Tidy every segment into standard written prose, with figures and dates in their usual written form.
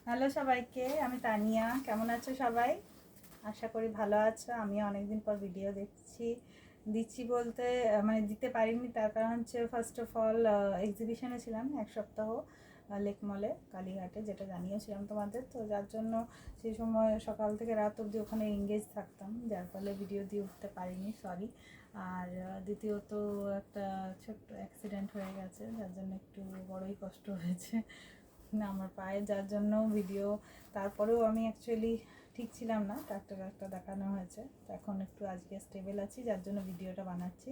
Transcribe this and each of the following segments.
Hello সবাইকে, আমি তানিয়া। কেমন আছো সবাই? আশা করি ভালো আছো। আমি অনেকদিন পর ভিডিও দিচ্ছি বলতে মানে দিতে পারিনি, তার কারণ হচ্ছে ফার্স্ট অফ অল এক্সিবিশনে ছিলাম এক সপ্তাহ লেক মলে কালীঘাটে, যেটা জানিয়েছিলাম তোমাদের। তো যার জন্য সেই সময় সকাল থেকে রাত অবধি ওখানে এঙ্গেজ থাকতাম, যার ফলে ভিডিও দিয়ে উঠতে পারিনি, সরি। আর দ্বিতীয়ত একটা ছোট্ট অ্যাক্সিডেন্ট হয়ে গেছে, যার জন্য একটু বড়ই কষ্ট হয়েছে না আমার পায়ে, যার জন্য ভিডিও তারপরেও আমি অ্যাকচুয়ালি ঠিক ছিলাম না, ডাক্তার দেখানো হয়েছে। তো এখন একটু আজকে স্টেবল আছি, যার জন্য ভিডিওটা বানাচ্ছি।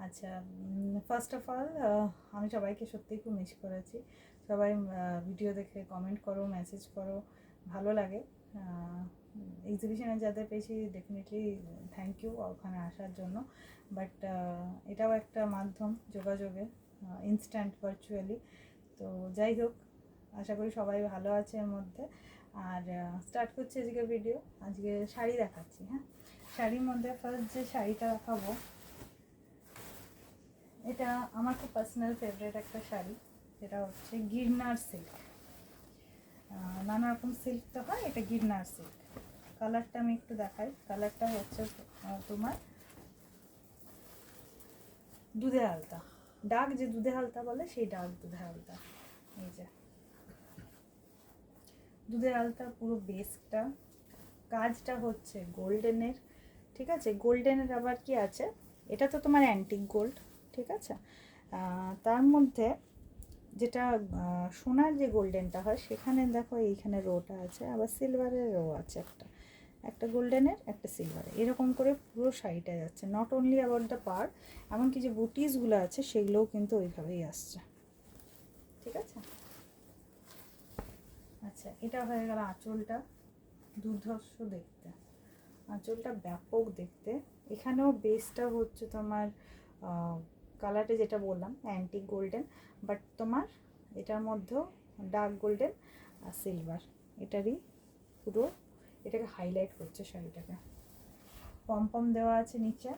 আচ্ছা, ফার্স্ট অফ অল আমি সবাইকে সত্যিই খুব মিস করেছি। সবাই ভিডিও দেখে কমেন্ট করো, মেসেজ করো, ভালো লাগে। এক্সিবিশনে যাদের পেয়েছি ডেফিনেটলি থ্যাংক ইউ ওখানে আসার জন্য। বাট এটাও একটা মাধ্যম যোগাযোগের, ইনস্ট্যান্ট ভার্চুয়ালি। তো যাই হোক, আশা করি সবাই ভালো আছে এর মধ্যে। আর স্টার্ট করছি আজকে ভিডিও। আজকে শাড়ি দেখাচ্ছি। হ্যাঁ, শাড়ির মধ্যে ফার্স্ট যে শাড়িটা দেখাবো, এটা আমার খুব পার্সোনাল ফেভারিট একটা শাড়ি, যেটা হচ্ছে গিরনার সিল্ক। নানা রকম সিল্ক তো হয়, এটা গিরনার সিল্ক। কালারটা আমি একটু দেখাই। কালারটা হচ্ছে তোমার দুধে হালতা, ডার্ক যে দুধে হালতা বলে, সেই ডার্ক দুধে হালতা। এই যে দুধের আলতা পুরো বেসটা, কাজটা হচ্ছে গোল্ডেনের। ঠিক আছে, গোল্ডেনের আবার কি আছে, এটা তো তোমার অ্যান্টিক গোল্ড। ঠিক আছে, তার মধ্যে যেটা সোনার যে গোল্ডেনটা হয়, সেখানে দেখো এইখানে রোটা আছে, আবার সিলভারের রো আছে, একটা একটা গোল্ডেনের একটা সিলভারের, এরকম করে পুরো শাড়িটা যাচ্ছে। নট অনলি অ্যাবাউট দ্য পার, এমনকি যে বুটিসগুলো আছে সেগুলোও কিন্তু ওইভাবেই আসছে। ঠিক আছে, আচ্ছা, এটা হয়ে গেল আঁচলটা। দুর্ধর্ষ দেখতে, আঁচলটা ব্যাপক দেখতে। এখানেও বেসটা হচ্ছে তোমার কালারটা যেটা বললাম অ্যান্টিক গোল্ডেন, বাট তোমার এটার মধ্যেও ডার্ক গোল্ডেন আর সিলভার, এটারই পুরো এটাকে হাইলাইট করছে শাড়িটাকে। পম দেওয়া আছে নিচে,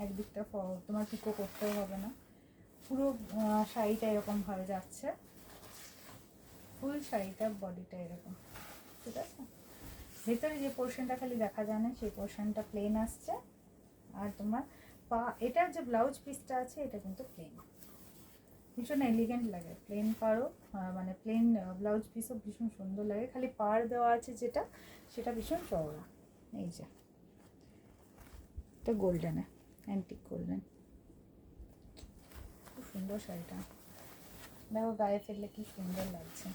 একদিকটা তোমার পিকো করতেও হবে না, পুরো শাড়িটা এরকমভাবে যাচ্ছে। ফুল শাড়িটা বডিটা এরকম। ঠিক আছে, ভেতরে যে পোর্শনটা খালি দেখা যায় না, সেই পোর্শনটা প্লেন আসছে। আর তোমার পা, এটার যে ব্লাউজ পিসটা আছে এটা কিন্তু প্লেন, ভীষণ এলিগেন্ট লাগে। প্লেন পারও মানে প্লেন ব্লাউজ পিসও ভীষণ সুন্দর লাগে, খালি পাড় দেওয়া আছে যেটা, সেটা ভীষণ চওড়া। এই যে এটা গোল্ডেনে, অ্যান্টিক গোল্ডেন, খুব সুন্দর শাড়িটা। দেখো গায়ে ফেললে কি সুন্দর লাগছে।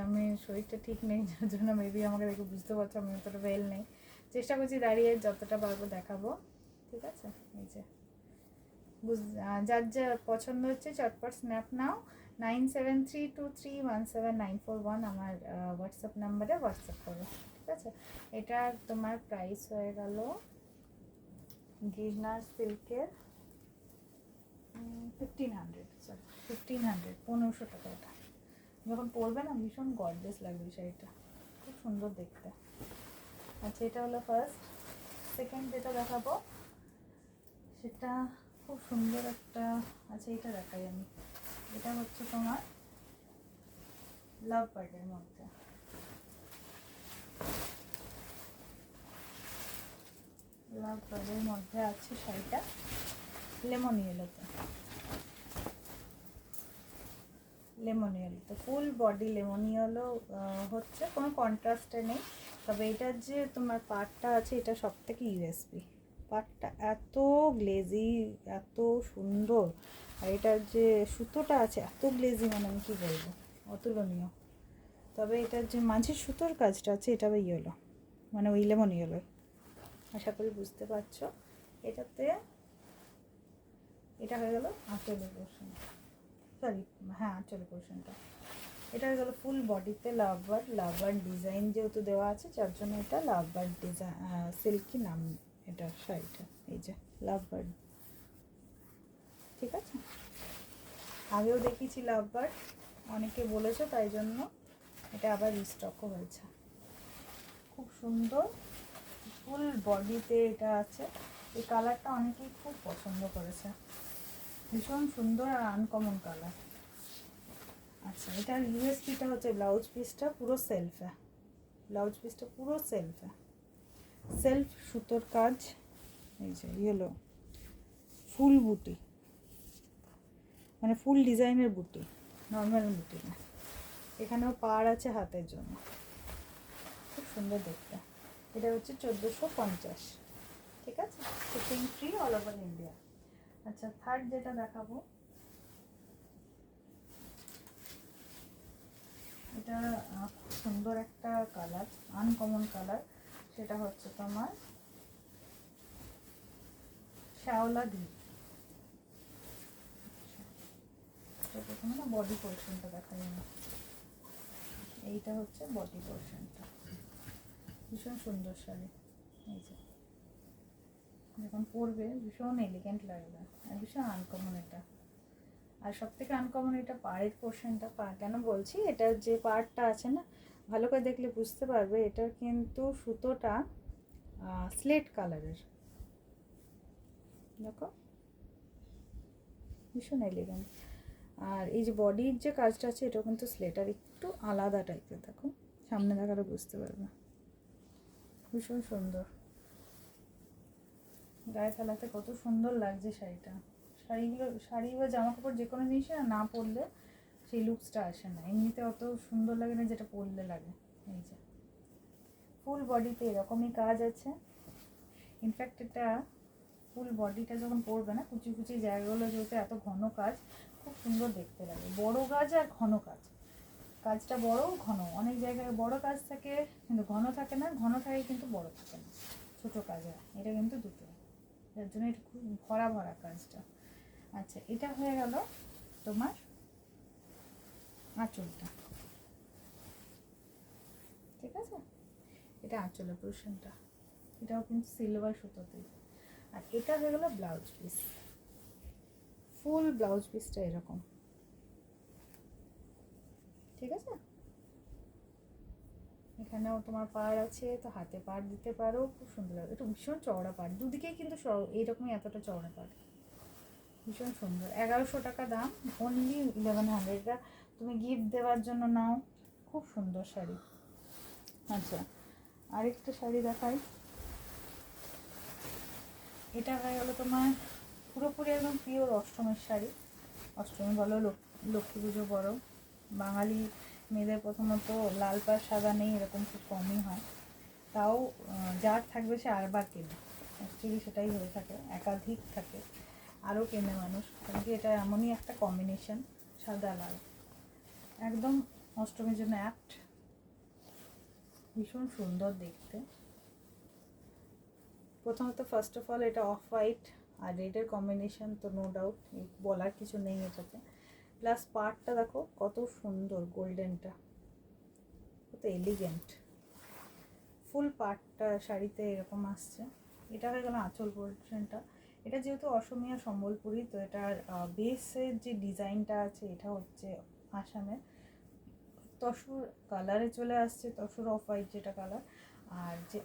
আমি শরীরটা ঠিক নেই, যার জন্য মেবি আমাকে দেখে বুঝতে পারছো আমি অতটা ওয়েল নেই। চেষ্টা করছি দাঁড়িয়ে যতটা পারবো দেখাবো। ঠিক আছে, এই যে যার যা পছন্দ হচ্ছে চটপট স্ন্যাপ নাও। 9732317941 আমার হোয়াটসঅ্যাপ নাম্বারে হোয়াটসঅ্যাপ করো। ঠিক আছে, এটা তোমার প্রাইস হয়ে গেল গিরনার সিল্কের 1500, সরি 1500, 1500 টাকা। এটা যখন পরবে না ভীষণ গর্জিয়াস লাগবে শাড়িটা, খুব সুন্দর দেখতে। আচ্ছা, এটা হলো ফার্স্ট। সেকেন্ড যেটা দেখাবো সেটা খুব সুন্দর একটা, আচ্ছা এটা দেখাই আমি। এটা হচ্ছে তোমার লাভ বার্ডের মধ্যে, লাভ বার্ডের মধ্যে আছে শাড়িটা লেমন ইয়েলোতে, লেমন ইয়েলোতে ফুল বডি লেমন ইয়েলো হচ্ছে, কোনো কন্ট্রাস্টে নেই। তবে এটার যে তোমার পার্টটা আছে, এটা সব থেকে ইউএসপি। পার্টটা এত গ্লেজি, এত সুন্দর। আর এটার যে সুতোটা আছে এত গ্লেজি, মানে আমি কী বলবো, অতুলনীয়। তবে এটার যে মাঝের সুতোর কাজটা আছে, এটা ইয়েলো, মানে ওই লেমন ইয়েলো। আশা করি বুঝতে পারছো। এটাতে এটা হয়ে গেল আঁচলের পোর্শন, সরি হ্যাঁ আঁচলের পোর্শনটা। এটা হয়ে গেলো ফুল বডিতে লাভ বার্ড ডিজাইন যেহেতু দেওয়া আছে, যার জন্য এটা লাভ বার্ড ডিজাইন সিল্কি নাম এটা শাড়িটা। এই যে লাভ বার্ড, ঠিক আছে। আগেও দেখিয়েছি লাভ বার্ড, অনেকে বলেছে, তাই জন্য এটা আবার রিস্টকও হয়েছে। খুব সুন্দর ফুল বডিতে এটা আছে। এই কালারটা অনেকেই খুব পছন্দ করেছে। ভীষণ সুন্দর আর আনকমন কালার। আচ্ছা, এটার ইউএসপিটা হচ্ছে ব্লাউজ পিসটা পুরো সেলফে, ব্লাউজ পিসটা পুরো সেলফে, সেলফ সুতোর কাজ। এই যে ইয়েলো ফুল বুটি, মানে ফুল ডিজাইনের বুটি, নর্মাল বুটি না। এখানেও পাড় আছে হাতের জন্য, খুব সুন্দর দেখতে। এটা হচ্ছে 1450, ঠিক আছে, shipping free all over India. আচ্ছা, থার্ড যেটা দেখাবো, এটা খুব সুন্দর একটা কালার, আনকমন কালার। সেটা হচ্ছে তোমার শ্যাওলা গ্রিন। প্রথমে না বডি পোর্শনটা দেখা যায় না, এইটা হচ্ছে বডি পোর্শনটা। ভীষণ সুন্দর শাড়ি, এই যে যখন পরবে ভীষণ এলিগেন্ট লাগবে, আর ভীষণ আনকমন এটা। আর সব থেকে আনকমন এটা পাড়ের পোর্শনটা। কেন বলছি, এটার যে পার্টটা আছে না, ভালো করে দেখলে বুঝতে পারবে, এটার কিন্তু সুতোটা স্লেট কালারের, দেখো ভীষণ এলিগেন্ট। আর এই যে বডির যে কাজটা আছে, এটাও কিন্তু স্লেটার একটু আলাদা টাইপের, দেখো সামনে দেখালে বুঝতে পারবে, ভীষণ সুন্দর। গায়ে ফেলাতে কত সুন্দর লাগছে শাড়িটা। শাড়ি বা জামা কাপড় যে কোনো জিনিসে না পরলে সেই লুকসটা আসে না, এমনিতে অত সুন্দর লাগে না যেটা পরলে লাগে। এই যে ফুল বডিতে এরকমই কাজ আছে। ইনফ্যাক্ট এটা ফুল বডিটা যখন পরবে না, কুচি কুচি জায়গাগুলো যেহেতু এত ঘন কাজ, খুব সুন্দর দেখতে লাগে। বড় কাজ আর ঘন কাজ, কাজটা বড় ঘন, অনেক জায়গায় বড় কাজ থাকে কিন্তু ঘন থাকে না, ঘন থাকে কিন্তু বড় থাকে না, ছোট কাজ হয়। এটা কিন্তু দুটো, যার জন্য এটা খুব ভরা ভরা কাজটা। আচ্ছা, এটা হয়ে গেল তোমার আঁচলটা, ঠিক আছে, এটা আঁচলের পোর্শনটা, এটাও কিন্তু সিলভার সুতোতে। আর এটা হয়ে গেল ব্লাউজ পিস, ফুল ব্লাউজ পিসটা এরকম, ঠিক আছে। এখানেও তোমার পাড় আছে, তো হাতে পাড় দিতে পারো, খুব সুন্দর লাগে। একটু ভীষণ চওড়া পাড়, দুদিকেই কিন্তু এইরকমই এতটা চওড়া পাড়, ভীষণ সুন্দর। 1100 টাকা দাম, অনলি 1100। এটা তুমি গিফট দেওয়ার জন্য নাও, খুব সুন্দর শাড়ি। আচ্ছা, আরেকটা শাড়ি দেখাই। এটা হয়ে গেলো তোমার পুরোপুরি একদম পিওর অষ্টমীর শাড়ি। অষ্টমী বলো, লক্ষ্মী পুজো বলো, বাঙালি মেয়েদের প্রথমত লাল পাড় সাদা নেই, এরকম খুব কমই হয়। তাও যার থাকবে সে আরবার কেনে, অ্যাকচুয়ালি সেটাই হয়ে থাকে, একাধিক থাকে, আরও কেনে মানুষ, কারণ কি এটা এমনই একটা কম্বিনেশন, সাদা লাল, একদম অষ্টমীর জন্য অ্যাপ্ট, ভীষণ সুন্দর দেখতে। প্রথমত ফার্স্ট অফ অল এটা অফ হোয়াইট আর রেডের কম্বিনেশন, তো নো ডাউট বলার কিছু নেই এটাতে। প্লাস পার্টটা দেখো কত সুন্দর, গোল্ডেনটা কত এলিগেন্ট, ফুল পার্টটা শাড়িতে এরকম আসছে। এটা হয়ে গেল আঁচল পোর্শনটা। এটা যেহেতু অসমীয়া সম্বলপুরি, তো এটার বেসের যে ডিজাইনটা আছে এটা হচ্ছে আসামের তসর কালারে চলে আসছে, তসর অফ হোয়াইট যেটা কালার। আর যে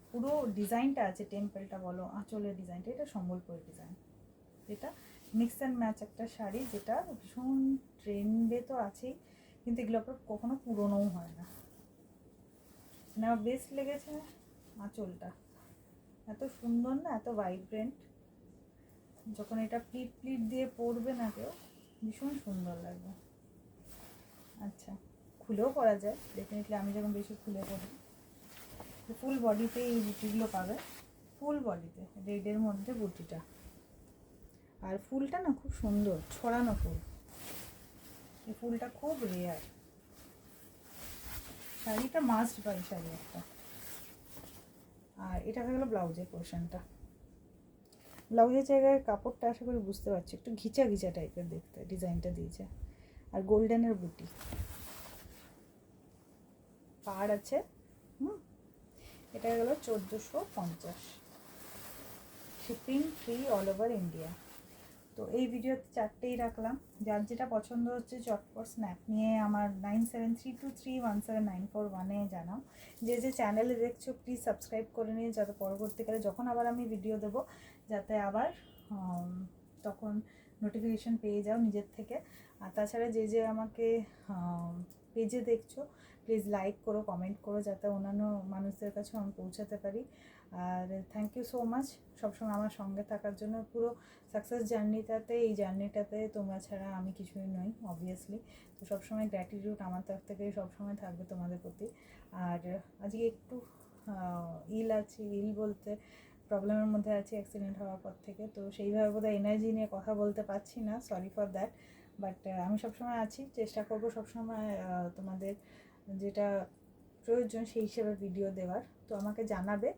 পুরো ডিজাইনটা আছে, টেম্পলটা বলো, আঁচলের ডিজাইনটা, এটা সম্বলপুরের ডিজাইন। এটা মিক্স অ্যান্ড ম্যাচ একটা শাড়ি, যেটা ভীষণ ট্রেন্ডে তো আছেই, কিন্তু এগুলো কখনো পুরোনোও হয় না। মানে আমার বেস্ট লেগেছে আঁচলটা, এত সুন্দর না, এত ভাইব্রেন্ট, যখন এটা প্লিট প্লিট দিয়ে পরবে না কেউ, ভীষণ সুন্দর লাগবে। আচ্ছা, খুলেও পরা যায় ডেফিনেটলি, আমি যখন বেশি খুলে পরি। ফুল বডিতে এই বুটিগুলো পাবে, ফুল বডিতে রেডের মধ্যে বুটিটা, আর ফুলটা না খুব সুন্দর ছড়ানো ফুল, এই ফুলটা খুব রেয়ার। শাড়িটা মাস্ট বাই শাড়ি একটা। আর এটা হয়ে গেলো ব্লাউজের পোর্শনটা। ব্লাউজের জায়গায় কাপড়টা আশা করি বুঝতে পারছি, একটু ঘিচা ঘিচা টাইপের দেখতে ডিজাইনটা দিয়েছে, আর গোল্ডেনের বুটি, পাড় আছে। এটা গেল 1450, shipping free all over India. তো এই ভিডিওতে 4টেই রাখলাম, যার যেটা পছন্দ হচ্ছে চটপট স্ন্যাপ নিয়ে আমার 9732317941 জানাও। যে চ্যানেলে দেখছো প্লিজ সাবস্ক্রাইব করে নিয়ে, যাতে পরবর্তীকালে যখন আবার আমি ভিডিও দেবো, যাতে আবার তখন নোটিফিকেশন পেয়ে যাও নিজের থেকে। আর তাছাড়া যে যে আমাকে পেজে দেখছো প্লিজ লাইক করো, কমেন্ট করো, যাতে অন্যান্য মানুষদের কাছে আমি পৌঁছাতে পারি। আর থ্যাংক ইউ সো মাচ সবসময় আমার সঙ্গে থাকার জন্য। পুরো সাকসেস জার্নিটাতে, এই জার্নিটাতে তোমরা ছাড়া আমি কিছুই নই অবভিয়াসলি। তো সবসময় গ্র্যাটিটিউড আমার তরফ থেকে সবসময় থাকবে তোমাদের প্রতি। আর আজকে একটু ইল বলতে প্রবলেমের মধ্যে আছি অ্যাক্সিডেন্ট হওয়ার পর থেকে, তো সেইভাবে বোধহয় এনার্জি নিয়ে কথা বলতে পারছি না, সরি ফর দ্যাট। বাট আমি সবসময় আছি, চেষ্টা করবো সবসময় তোমাদের যেটা প্রয়োজন সেই হিসেবে ভিডিও দেওয়ার। তো আমাকে জানাবে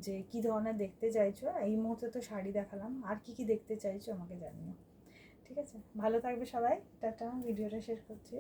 যে কী ধরনের দেখতে চাইছো। এই মুহূর্তে তো শাড়ি দেখালাম, আর কি কি দেখতে চাইছো আমাকে জানিও। ঠিক আছে, ভালো থাকবে সবাই, টাটা, ভিডিওটা শেষ করছি।